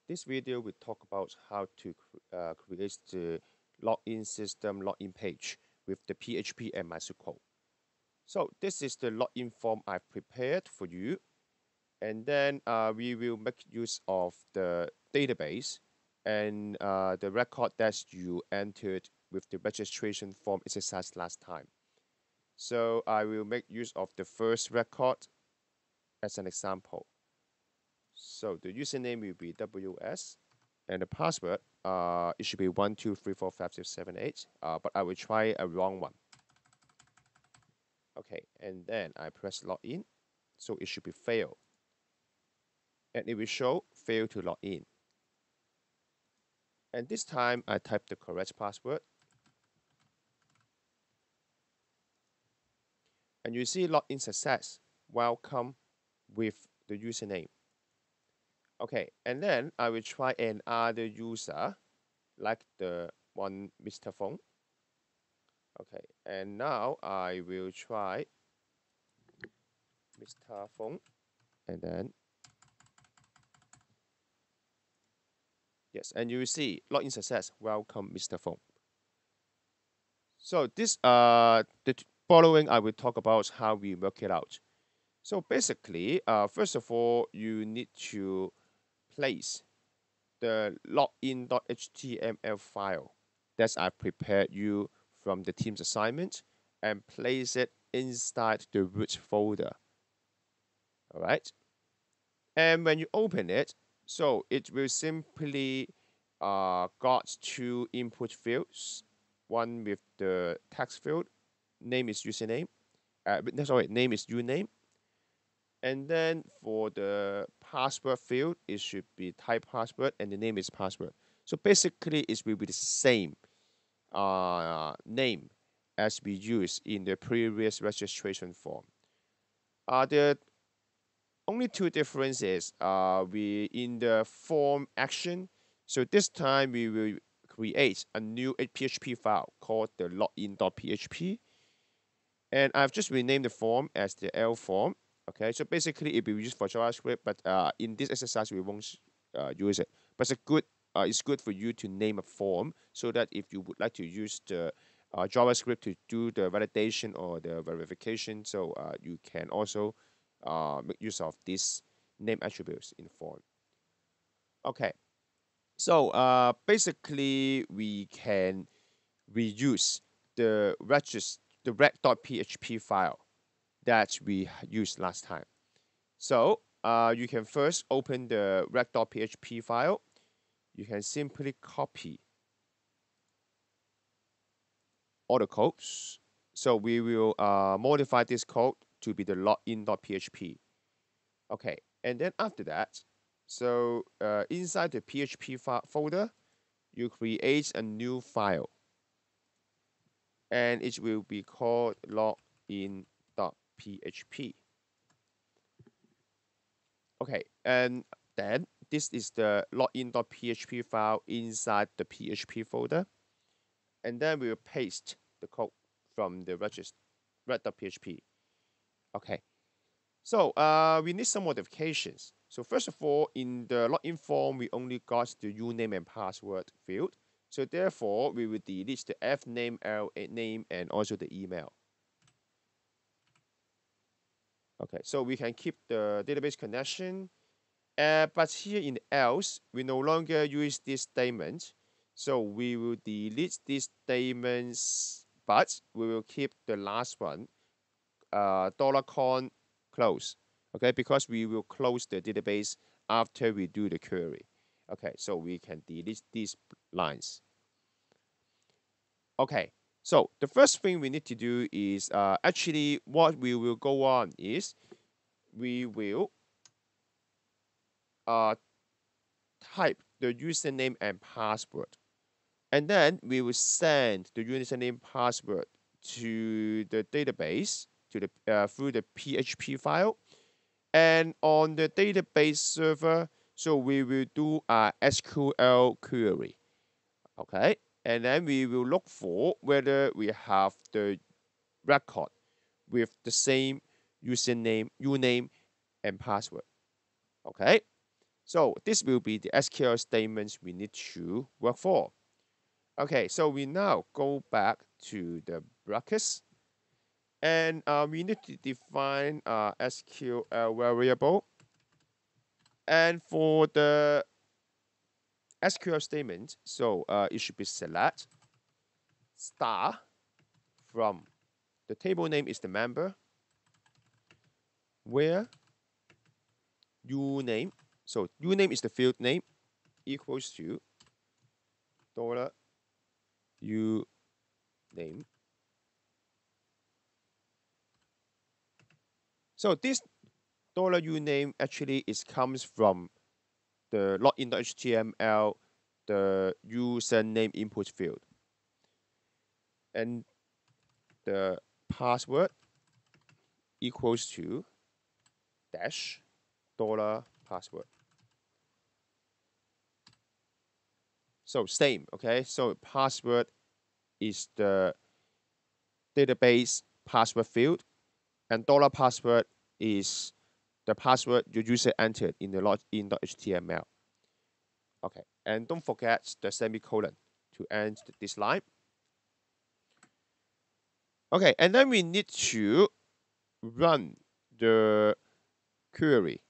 This video will talk about how to create the login system login page with the PHP and MySQL. So this is the login form I've prepared for you. And then we will make use of the database and the record that you entered with the registration form exercise last time. So I will make use of the first record as an example. So the username will be WS and the password it should be 1234567 but I will try a wrong one. Okay, and then I press login, so it should be fail, and it will show fail to log in. And this time I type the correct password, and you see login success, welcome, with the username. Okay, and then I will try another user like the one Mr. Fong. Okay, and now I will try Mr. Fong, and then yes, and you will see login success, welcome Mr. Fong. So this the following I will talk about how we work it out. So basically, first of all, you need to place the login.html file that I prepared you from the team's assignment and place it inside the root folder. All right. And when you open it, so it will simply got two input fields, one with the text field, name is username, name is uname, and then for the password field, it should be type password and the name is password. So basically, it will be the same name as we used in the previous registration form. The only two differences we in the form action. So this time we will create a new PHP file called the login.php, and I've just renamed the form as the L form. Okay, so basically it will be used for JavaScript, but in this exercise we won't use it. But it's good for you to name a form so that if you would like to use the JavaScript to do the validation or the verification, so you can also make use of these name attributes in form. Okay, so basically we can reuse the rec.php file that we used last time. So you can first open the rec.php file. You can simply copy all the codes. So we will modify this code to be the login.php. Okay, and then after that, so inside the PHP folder, you create a new file, and it will be called login.php. Okay, and then this is the login.php file inside the PHP folder, and then we will paste the code from the red.php. Okay, so we need some modifications. So first of all, in the login form, we only got the username and password field. So therefore, we will delete the F name, L name, and also the email. Okay, so we can keep the database connection. But here in else, we no longer use this statement. So we will delete these statements, but we will keep the last one, $con close. Okay, because we will close the database after we do the query. Okay, so we can delete these lines. Okay, so the first thing we need to do is actually what we will go on is we will type the username and password, and then we will send the username password to the database to the through the PHP file, and on the database server, so we will do a SQL query. Okay, and then we will look for whether we have the record with the same username, and password. Okay, So this will be the SQL statements we need to work for. Okay, so we now go back to the brackets, and we need to define SQL variable. And for the SQL statement, so it should be select star from the table name is the member, where uname, so uname is the field name, equals to dollar uname. So this dollar uname actually comes from the login.html, the username input field, and the password equals to dash dollar password. So same, okay? So password is the database password field, and dollar password is the password your user entered in the login.html. Okay, and don't forget the semicolon to end this line. Okay, and then we need to run the query.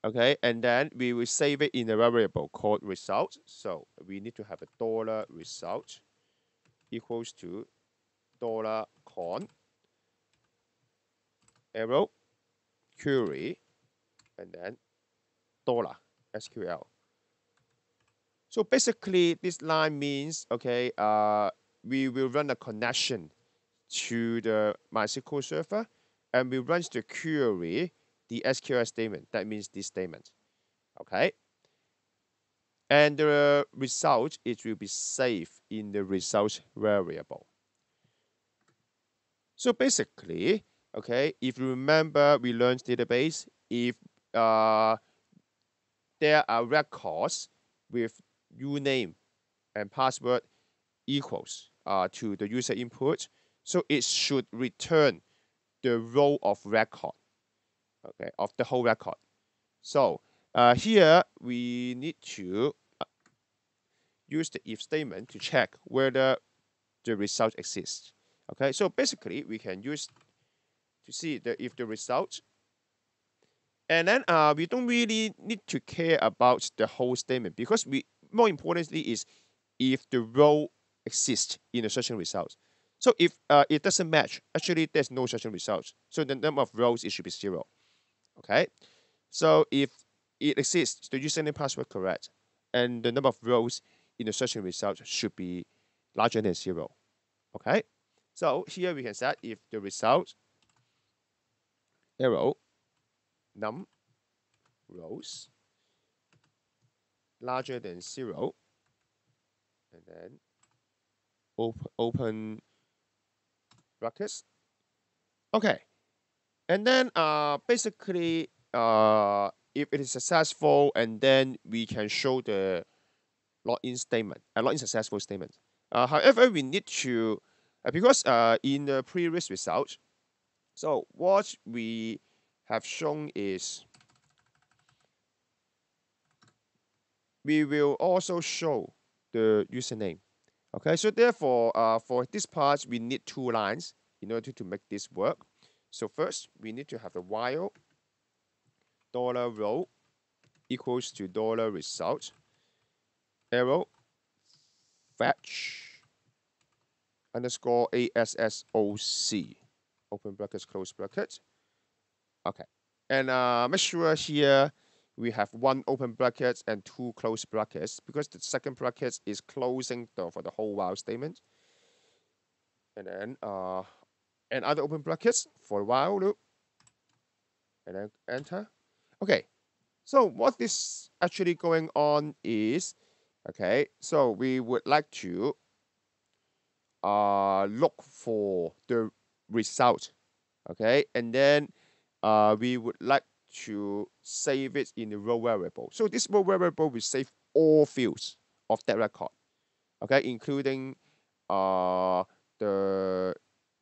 Okay, and then we will save it in a variable called result. So we need to have a dollar result equals to dollar con arrow query and then dollar SQL. So basically, this line means okay, we will run a connection to the MySQL server, and we run the query, the SQL statement. That means this statement. Okay. And the result, it will be saved in the result variable. So basically, okay, if you remember, we learned database. If there are records with username and password equals to the user input, so it should return the row of record, okay, of the whole record. So here we need to use the if statement to check whether the result exists. Okay, so basically we can use to see if the result, and then we don't really need to care about the whole statement, because we more importantly is if the row exists in a certain result. So if it doesn't match, actually there's no certain result. So the number of rows, it should be 0. Okay, so if it exists, the username password correct, and the number of rows in the searching result should be larger than 0. Okay, so here we can set if the result arrow num rows larger than 0, and then open brackets. Okay, and then basically if it is successful, and then we can show the login statement, a login successful statement. However, we need to, because in the previous result, so what we have shown is we will also show the username. Okay, so therefore, for this part, we need 2 lines in order to make this work. So first, we need to have a while dollar row equals to dollar result arrow fetch underscore ASSOC, open brackets, close brackets. Okay, and make sure here we have 1 open bracket and 2 close brackets, because the second bracket is closing for the whole while statement. And then another open brackets for while loop, and then enter. Okay, so what is actually going on is, okay, so we would like to look for the result, okay, and then we would like to save it in the row variable. So this row variable will save all fields of that record, okay, including the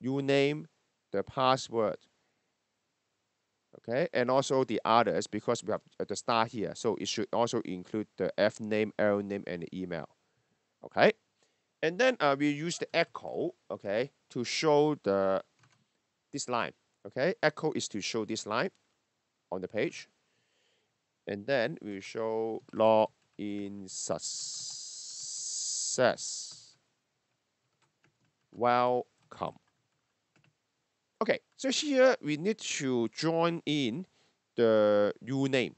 username, the password, Okay, and also the others, because we have the star here, so it should also include the F name, L name, and the email. Okay, and then we use the echo, okay, to show this line. Okay, echo is to show this line on the page, and then we show login success. Welcome. Okay, so here we need to join in the uname.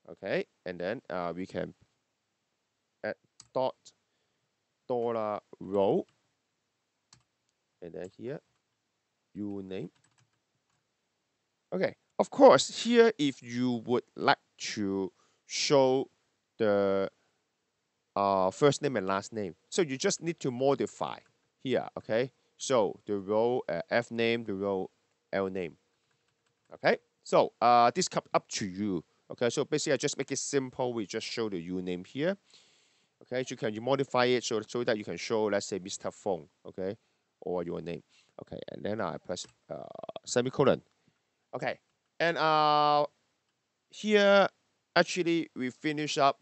Okay, and then we can add dot dollar row, and then here uname. Okay, of course, here if you would like to show the first name and last name, so you just need to modify here. Okay, so the row F name, the row L name. Okay, so this comes up to you. Okay, so basically I just make it simple. We just show the uname here. Okay, so you modify it so that you can show, let's say, Mr. Fong, okay, or your name. Okay, and then I press semicolon. Okay, and here actually we finish up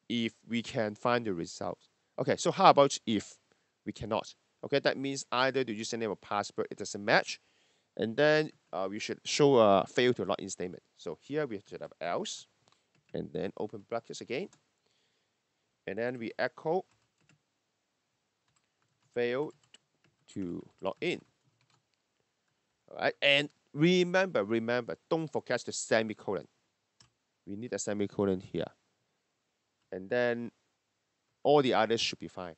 if we can find the result. Okay, so how about if we cannot? Okay, that means either the username or password it doesn't match, and then we should show a fail to login statement. So here we should have else, and then open brackets again, and then we echo fail to log in. All right, and remember, don't forget the semicolon. We need a semicolon here, and then all the others should be fine.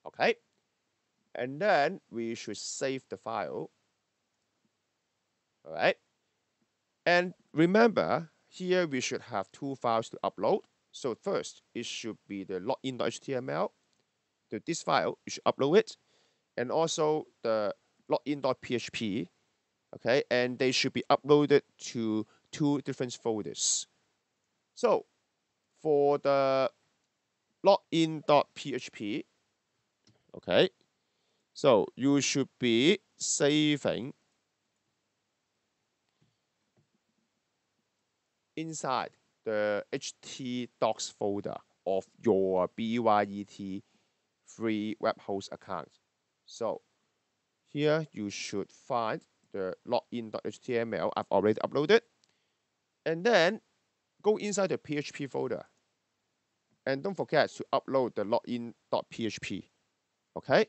Okay, and then we should save the file. All right, and remember here we should have two files to upload. So first, it should be the login.html. To this file, you should upload it, and also the login.php. Okay, and they should be uploaded to two different folders. So for the login.php, okay, so you should be saving inside the htdocs folder of your BYET free web host account. So here you should find the login.html I've already uploaded, and then go inside the PHP folder, and don't forget to upload the login.php. Okay,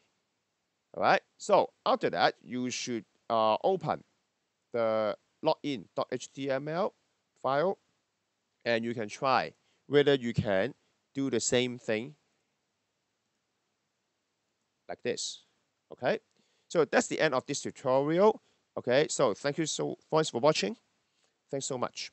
all right. So after that, you should open the login.html file, and you can try whether you can do the same thing like this. Okay, so that's the end of this tutorial. Okay, so thank you so much for watching. Thanks so much.